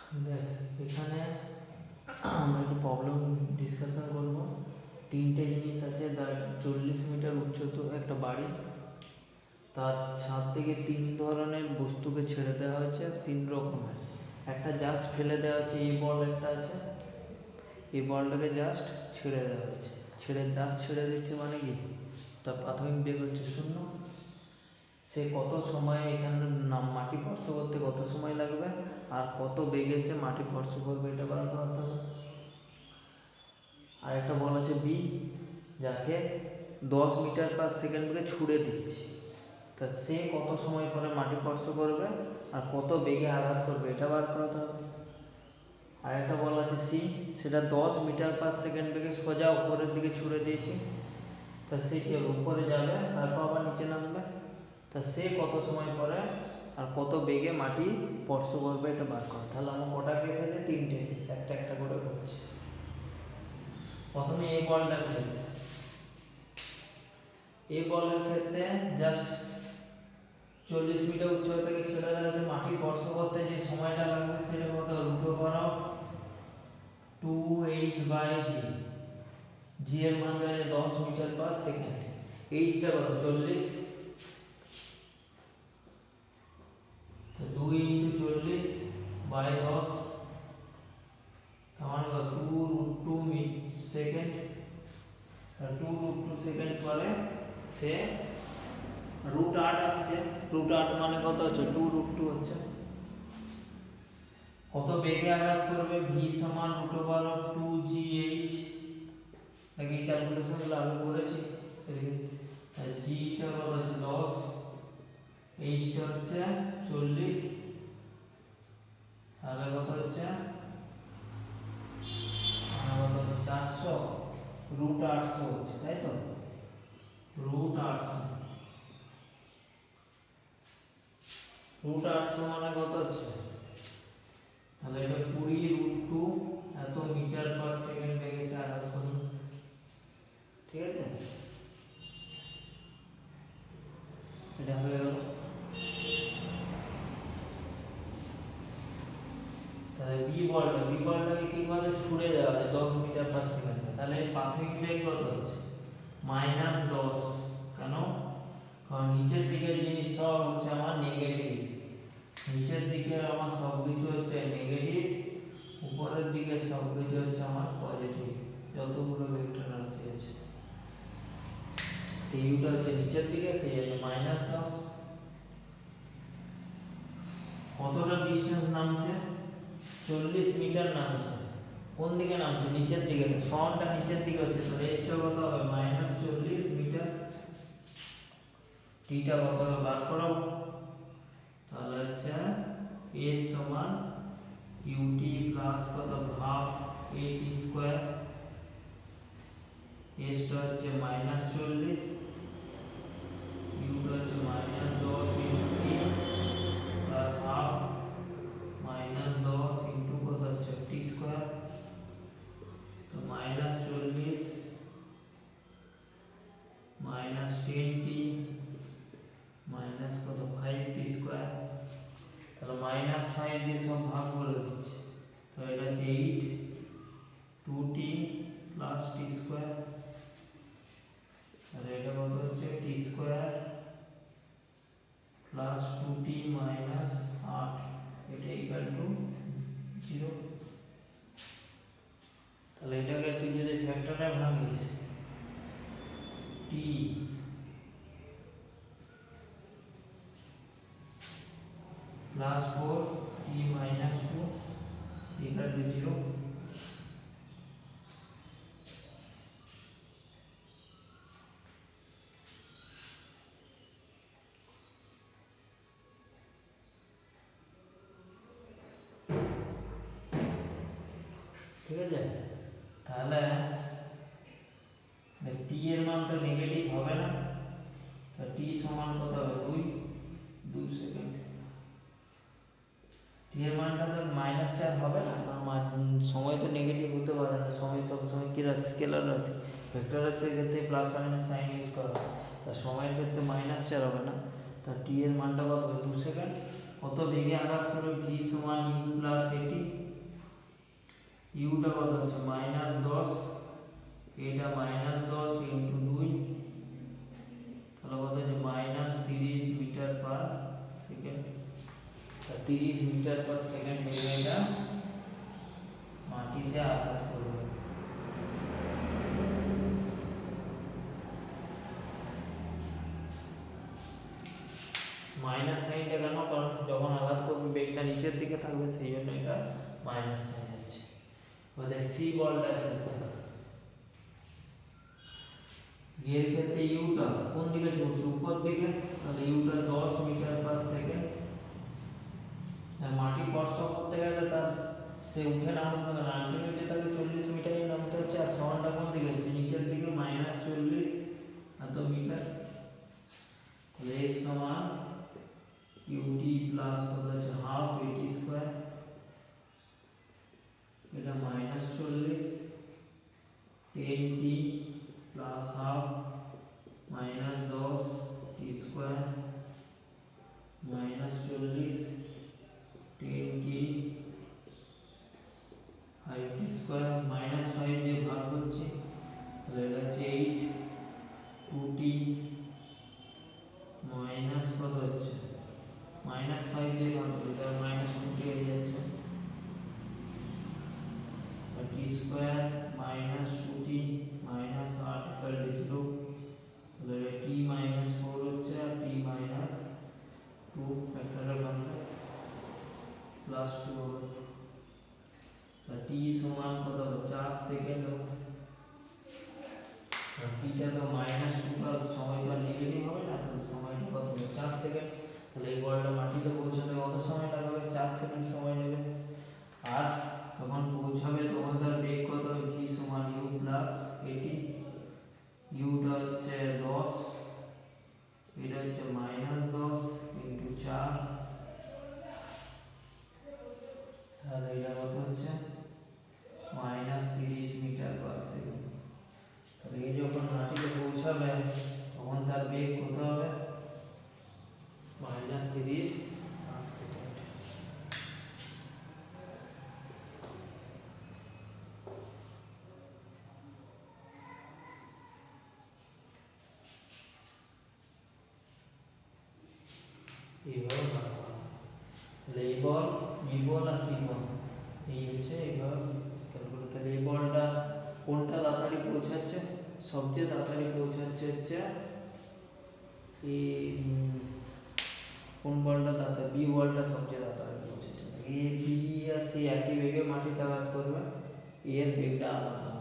দেখ এখানে আমরা একটু প্রবলেম ডিসকাশন করব। তিনটে জিনিস আছে, 40 মিটার উচ্চতা একটা বাড়ি, তার ছাদ থেকে তিন ধরনের বস্তুকে ছেড়ে দেওয়া হয়েছে, তিন রকমের। একটা জাস্ট ফেলে দেওয়া হচ্ছে, এই বল একটা আছে, এই বলটাকে জাস্ট ছেড়ে দেওয়া হয়েছে। ছেড়ে দিচ্ছে মানে কি, তার প্রাথমিক বেগ হচ্ছে 0। সে কত সময় এখানে মাটি স্পর্শ করতে কত সময় লাগবে আর কত বেগে সে মাটি স্পর্শ করবে, এটা বার করতে হবে। আর একটা বল আছে বি, যাকে 10 মিটার পার সেকেন্ড বেগে ছুড়ে দিচ্ছে, তা সে কত সময় পরে মাটি স্পর্শ করবে আর কত বেগে আঘাত করবে, এটা বার করতে হবে। আর একটা বল আছে সি, সেটা 10 মিটার পার সেকেন্ড বেগে সোজা উপরের দিকে ছুড়ে দিয়েছে, তা সে কি উপরে যাবে তারপর আবার নিচে নামবে, তা সে কত সময় পরে আর কত বেগে মাটি স্পর্শ করবে, এটা বার করে। তাহলে আমার কটা কেস আছে, তিনটে কেস, একটা একটা করে করছে। প্রথমে এই বলটা খেলতে, এই বলের ক্ষেত্রে জাস্ট 40 মিটার উচ্চতা থেকে ছেড়ে দেওয়া হচ্ছে, মাটি স্পর্শ করতে যে সময়টা লাগবে সেটা কত, √2h/g। g এর মান জানি 10 মিটার পার সেকেন্ড, h টা কত 40, তো 2 × 40/10, তার মানে 2√2 সেকেন্ড। আর 2√2 সেকেন্ড পরে সে √8 আসছে, √8 মানে কত হচ্ছে, 2√2 হচ্ছে। কত বেগে আঘাত করবে, v সমান √2gh, আগে ক্যালকুলেশন গুলো আগে করেছি। g টা কত হচ্ছে 10, h টা হচ্ছে 40, তাহলে কত হচ্ছে 400, √800 হচ্ছে, তাই তো, √800 মানে কত হচ্ছে, তাহলে এটা 20√2 এত মিটার পার সেকেন্ড বেগে সে আঘাত করবে, ঠিক আছে। এটা হয়ে গেল। তাহলে বি বলটাকে কি বলে, ছুড়ে দেওয়া হয় 10 মিটার পার সেকেন্ডে, তাহলে প্রাথমিক বেগ কত হচ্ছে, -10। কেন, কারণ নিচের দিকের জিনিস সব হচ্ছে আমার নেগেটিভ, নিচের দিকের আমার সব কিছু হচ্ছে নেগেটিভ, উপরের দিকে সব কিছু হচ্ছে আমার পজিটিভ, যতগুলো ভেক্টর রাশি আছে। ইউটা হচ্ছে নিচের দিকে, সেই জন্য -10। কতটা ডিসটেন্স নামছে, 40 মিটার নামছে। কোন দিকে নামছে, নিচের দিকে, সনটা নিচের দিকে হচ্ছে, তো রেসটা কত হবে, -40 মিটার। টিটা কত হবে বার করো, তাহলে হচ্ছে s সমান ut প্লাস কত হাফ at স্কয়ার, s টা হচ্ছে -40, u টা হচ্ছে -10 × t প্লাস হাফ -10 × কত হচ্ছে t স্কয়ার, তো -40 -10t মাইনাস কত 5t স্কয়ার, তাহলে -5 দিয়ে সব ভাগ করে দিচ্ছি, তো এটা হচ্ছে 8, 2t প্লাস t স্কয়ার, আর এটা কত হচ্ছে t square plus 2t minus 8, এটা ইকুয়াল টু 0। তাহলে এটাকে তুই যদি ফ্যাক্টরে ভাঙিস, t plus 4 t minus 2 equal to 0। ঠিক আছে, তাহলে t এর মান তো নেগেটিভ হবে না, তো t সমান কত হবে 2 সেকেন্ড। t এর মানটা তো -4 হবে না, কারণ সময় তো নেগেটিভ হতে পারে না, সময় সব সময় কি রাশি, স্কেলার রাশি, ভেক্টর রাশির ক্ষেত্রে প্লাস মাইনাস সাইন ইউজ করা হয়, তার সময়ের ক্ষেত্রে -4 হবে না, তা t এর মানটা কত হবে 2 সেকেন্ড। কত বেগে আঘাত করবে, ভি সমান ইউ প্লাস এটি, ইউটা কত হচ্ছে -10, এটা -10 ইন্টু 2, তাহলে কত হচ্ছে -30 metre per second. 30 metre per second বেগে এটা মাটিতে আঘাত করবে। মাইনাস সাইনটা কেন, কারণ যখন আঘাত করবে বেগটা নিচের দিকে থাকবে, সেই জন্য এটা মাইনাস সাইন আছে। এবার সি বলটা খেলতে হবে, এর ক্ষেত্রে ইউটা কোন দিকে ছুটছে, উপর দিকে, তাহলে ইউটা 10 মিটার পার সেকেন্ড। মাটি স্পর্শ করতে গেলে তার সে উঠে নামবে না, আলটিমেটলি তাকে 40 মিটারই নামতে হচ্ছে, আর সমানটা কোন দিকে হচ্ছে নিচের দিকে, -40 এত মিটার। তাহলে এর সমান ইউটি প্লাস কত হচ্ছে হাফ এটি স্কয়ার, এটা -40, 10t প্লাস হাফ -10 টি স্কয়ার, -40 10t 5t স্কয়ার, -5 দিয়ে ভাগ হচ্ছে, তাহলে এটা হচ্ছে 8, 2t মাইনাস কত হচ্ছে -5 দিয়ে ভাগ করলে তার -2t হয়ে যাচ্ছে, t স্কয়ার -2t -8 0, তাহলে t -4 হচ্ছে, আর t -2 ফ্যাক্টরের ভাঙলে +2 হবে। তাহলে t সমান কত হবে 4 সেকেন্ড হবে, আর tটা তো -2 কার সময় তো নেগেটিভ হবে না, তাহলে সময়টা কত হবে 4 সেকেন্ড। তাহলে এই বলটা মাটিতে পৌঁছাতে কত সময় লাগবে, 4 সেকেন্ড সময় নেবে। আর যখন পৌঁছাবে তখন তার বেগ কত হবে, v সমান u প্লাস এটি, ইউটা হচ্ছে 10, এটা হচ্ছে -10 ইন্টু 4, তাহলে এটা কত হচ্ছে -30 মিটার পার সেকেন্ড। তাহলে এই যখন মাটিতে পৌঁছাবে তখন তার বেগ কত হবে, -30 পার সেকেন্ড। এইভাবে ভাগ করা, তাহলে এই বল, বি বল আর সি বল, এই হচ্ছে এইভাবে ক্যালকুলেট। তাহলে এই বলটা কোনটা তাড়াতাড়ি পৌঁছাচ্ছে, সবচেয়ে তাড়াতাড়ি পৌঁছাচ্ছে হচ্ছে এই, কোন বলটা তাড়াতাড়ি, বি বলটা সবচেয়ে তাড়াতাড়ি পৌঁছাচ্ছে। এ বি আর সি একই বেগে মাটিতে আঘাত করবে, এর বেগটা আলাদা।